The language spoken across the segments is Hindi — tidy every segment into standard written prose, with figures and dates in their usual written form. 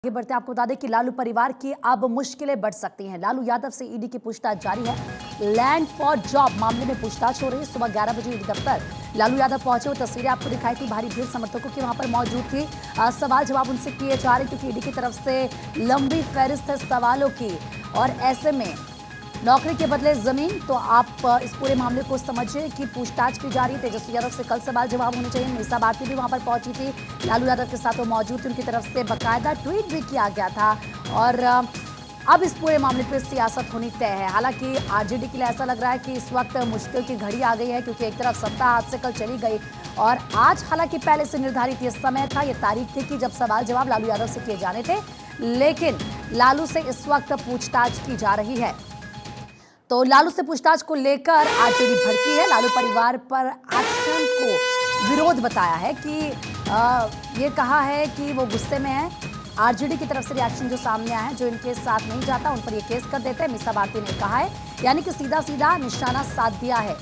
आगे बढ़ते आपको बता दें कि लालू परिवार की अब मुश्किलें बढ़ सकती हैं। लालू यादव से ईडी की पूछताछ जारी है। लैंड फॉर जॉब मामले में पूछताछ हो रही है। सुबह 11 बजे ईडी दफ्तर लालू यादव पहुंचे। वो तस्वीरें आपको दिखाई थी, भारी भीड़ समर्थकों की वहां पर मौजूद थी। सवाल जवाब उनसे किए जा रहे क्योंकि ईडी की तरफ से लंबी फहरिस्त है सवालों की, और ऐसे में नौकरी के बदले जमीन। तो आप इस पूरे मामले को समझिए कि पूछताछ की जा रही है। तेजस्वी यादव से कल सवाल जवाब होने चाहिए। मीसा भारती भी वहां पर पहुंची थी, लालू यादव के साथ वो मौजूद थी। उनकी तरफ से बाकायदा ट्वीट भी किया गया था, और अब इस पूरे मामले पर सियासत होनी तय है। हालांकि आरजेडी के लिए ऐसा लग रहा है कि इस वक्त मुश्किल की घड़ी आ गई है, क्योंकि एक तरफ सत्ता हाथ से कल चली गई, और आज हालांकि पहले से निर्धारित ये समय था, ये तारीख थी कि जब सवाल जवाब लालू यादव से किए जाने थे, लेकिन लालू से इस वक्त पूछताछ की जा रही है। तो लालू से पूछताछ को लेकर आरजेडी भड़की है। लालू परिवार पर एक्शन को विरोध बताया है कि ये कहा है कि वो गुस्से में है। आरजेडी की तरफ से रिएक्शन जो सामने आया है, जो इनके साथ नहीं जाता उन पर ये केस कर देते हैं, मीसा भारती ने कहा है, यानी कि सीधा सीधा निशाना साध दिया है।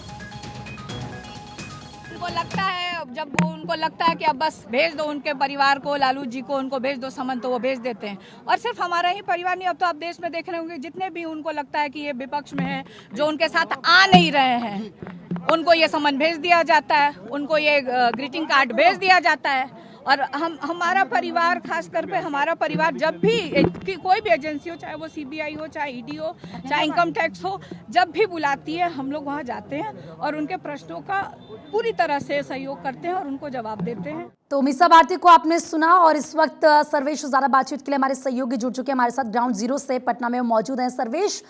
उनको लगता है, जब वो उनको लगता है कि अब बस भेज दो उनके परिवार को, लालू जी को उनको भेज दो समन, तो वो भेज देते हैं। और सिर्फ हमारा ही परिवार नहीं, अब तो आप देश में देख रहे होंगे जितने भी उनको लगता है कि ये विपक्ष में है, जो उनके साथ आ नहीं रहे हैं, उनको ये समन भेज दिया जाता है, उनको ये ग्रीटिंग कार्ड भेज दिया जाता है। और हमारा परिवार, खासकर पे हमारा परिवार, जब भी कोई भी एजेंसी हो, चाहे वो सीबीआई हो, चाहे ईडी हो, चाहे इनकम टैक्स हो, जब भी बुलाती है हम लोग वहाँ जाते हैं और उनके प्रश्नों का पूरी तरह से सहयोग करते हैं और उनको जवाब देते हैं। तो मीसा भारती को आपने सुना, और इस वक्त सर्वेश ज्यादा बातचीत के लिए हमारे सहयोगी जुड़ चुके हैं हमारे साथ ग्राउंड जीरो से पटना में मौजूद हैं। सर्वेश,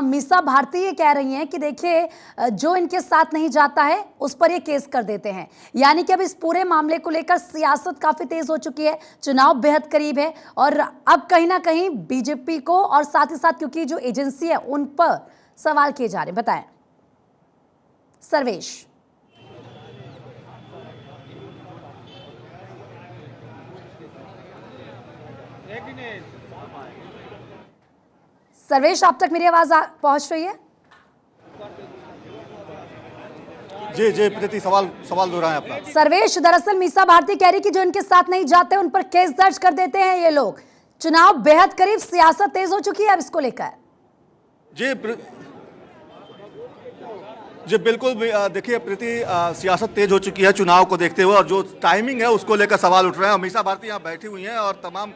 मीसा भारती ये कह रही हैं कि देखिए, जो इनके साथ नहीं जाता है उस पर ये केस कर देते हैं, यानी कि अब इस पूरे मामले को लेकर सियासत काफी तेज हो चुकी है, चुनाव बेहद करीब है, और अब कहीं ना कहीं बीजेपी को और साथ ही साथ क्योंकि जो एजेंसी है उन पर सवाल किए जा रहे हैं। बताएं सर्वेश। सर्वेश, आप तक मेरी आवाज पहुंच रही है? जी जी प्रीति, सवाल दोहराएं अपना। सर्वेश, दरअसल मीसा भारती कह रही कि जो इनके साथ नहीं जाते उन पर केस दर्ज कर देते हैं ये लोग। चुनाव बेहद करीब, सियासत तेज हो चुकी है अब इसको लेकर। जी बिल्कुल, देखिए प्रीति, सियासत तेज हो चुकी है चुनाव को देखते हुए, और जो टाइमिंग है उसको लेकर सवाल उठ रहे हैं। और मीसा भारती यहाँ बैठी हुई हैं और तमाम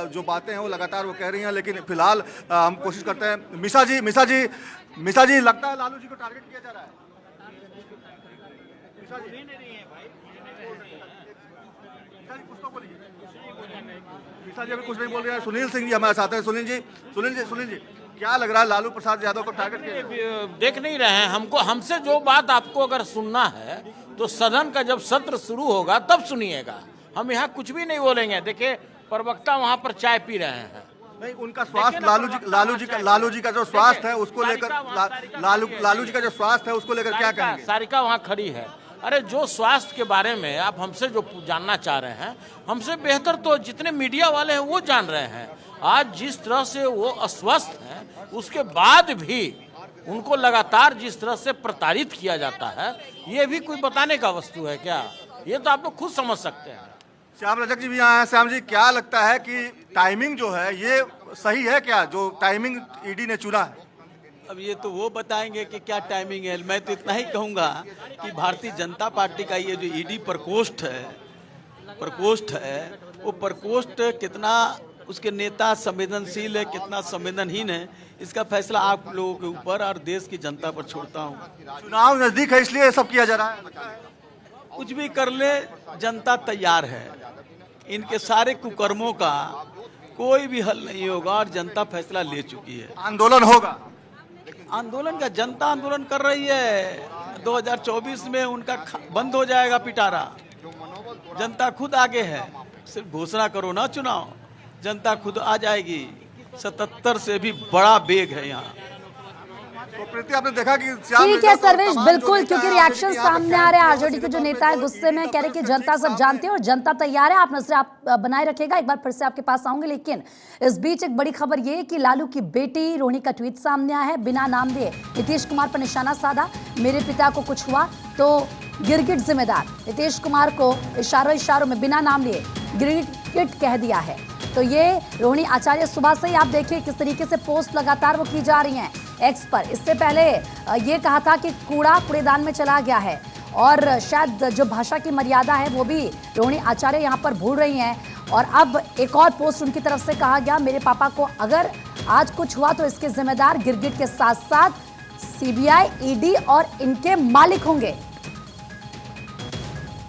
जो बातें हैं वो लगातार वो कह रही हैं, लेकिन फिलहाल हम कोशिश करते हैं। मीसा जी, लगता है लालू जी को टारगेट किया जा रहा है। मीसा जी अभी कुछ नहीं बोल रहे हैं। सुनील सिंह जी हमारे साथ हैं। सुनील जी, क्या लग रहा है, लालू प्रसाद यादव को टारगेट किया? देख नहीं रहे हैं हमको, हमसे जो बात आपको अगर सुनना है तो सदन का जब सत्र शुरू होगा तब सुनिएगा, हम यहाँ कुछ भी नहीं बोलेंगे। देखिए, प्रवक्ता वहाँ पर चाय पी रहे हैं। नहीं, उनका स्वास्थ्य, लालू जी का जो स्वास्थ्य है उसको लेकर, लालू जी का जो स्वास्थ्य है उसको लेकर क्या कहेंगे? सारिका वहाँ खड़ी है। अरे, जो स्वास्थ्य के बारे में आप हमसे जो जानना चाह रहे हैं, हमसे बेहतर तो जितने मीडिया वाले हैं वो जान रहे हैं। आज जिस तरह से वो अस्वस्थ हैं, उसके बाद भी उनको लगातार जिस तरह से प्रताड़ित किया जाता है, ये भी कोई बताने का वस्तु है क्या? ये तो आप लोग खुद समझ सकते हैं। श्याम रजक जी भी यहाँ हैं। श्याम जी, क्या लगता है कि टाइमिंग जो है ये सही है क्या, जो टाइमिंग ईडी ने चुना है? अब ये तो वो बताएंगे कि क्या टाइमिंग है। मैं तो इतना ही कहूँगा कि भारतीय जनता पार्टी का ये जो ईडी प्रकोष्ठ है, वो प्रकोष्ठ कितना उसके नेता संवेदनशील है, कितना संवेदनहीन है, इसका फैसला आप लोगों के ऊपर और देश की जनता पर छोड़ता हूँ। चुनाव नजदीक है इसलिए सब किया जा रहा है। कुछ भी कर ले, जनता तैयार है। इनके सारे कुकर्मों का कोई भी हल नहीं होगा और जनता फैसला ले चुकी है। आंदोलन होगा। आंदोलन का जनता आंदोलन कर रही है। 2024 में उनका बंद हो जाएगा पिटारा। जनता खुद आगे है, सिर्फ घोषणा करो ना चुनाव, जनता खुद आ जाएगी। 77 से भी बड़ा बेग है यहाँ। तो प्रीति, आपने देखा कि ठीक है सर्वेश, बिल्कुल, क्योंकि रिएक्शन सामने आ रहे हैं। आरजेडी के जो नेता है गुस्से में, कह रहे कि जनता सब जानती है और जनता तैयार है। आप नजरें आप बनाए रखेगा, एक बार फिर से आपके पास आऊंगे। लेकिन इस बीच एक बड़ी खबर ये कि लालू की बेटी रोहिणी का ट्वीट सामने आया है, बिना नाम लिए नीतीश कुमार पर निशाना साधा। मेरे पिता को कुछ हुआ तो गिरगिट जिम्मेदार। नीतीश कुमार को इशारों में बिना नाम लिए गिरगिट कह दिया है। तो ये रोहिणी आचार्य सुबह से ही आप देखिए किस तरीके से पोस्ट लगातार वो की जा रही हैं एक्स पर। इससे पहले ये कहा था कि कूड़ा कूड़ेदान में चला गया है, और शायद जो भाषा की मर्यादा है वो भी रोहिणी आचार्य यहाँ पर भूल रही हैं। और अब एक और पोस्ट उनकी तरफ से कहा गया, मेरे पापा को अगर आज कुछ हुआ तो इसके जिम्मेदार गिरगिट के साथ साथ सीबीआई, ईडी और इनके मालिक होंगे।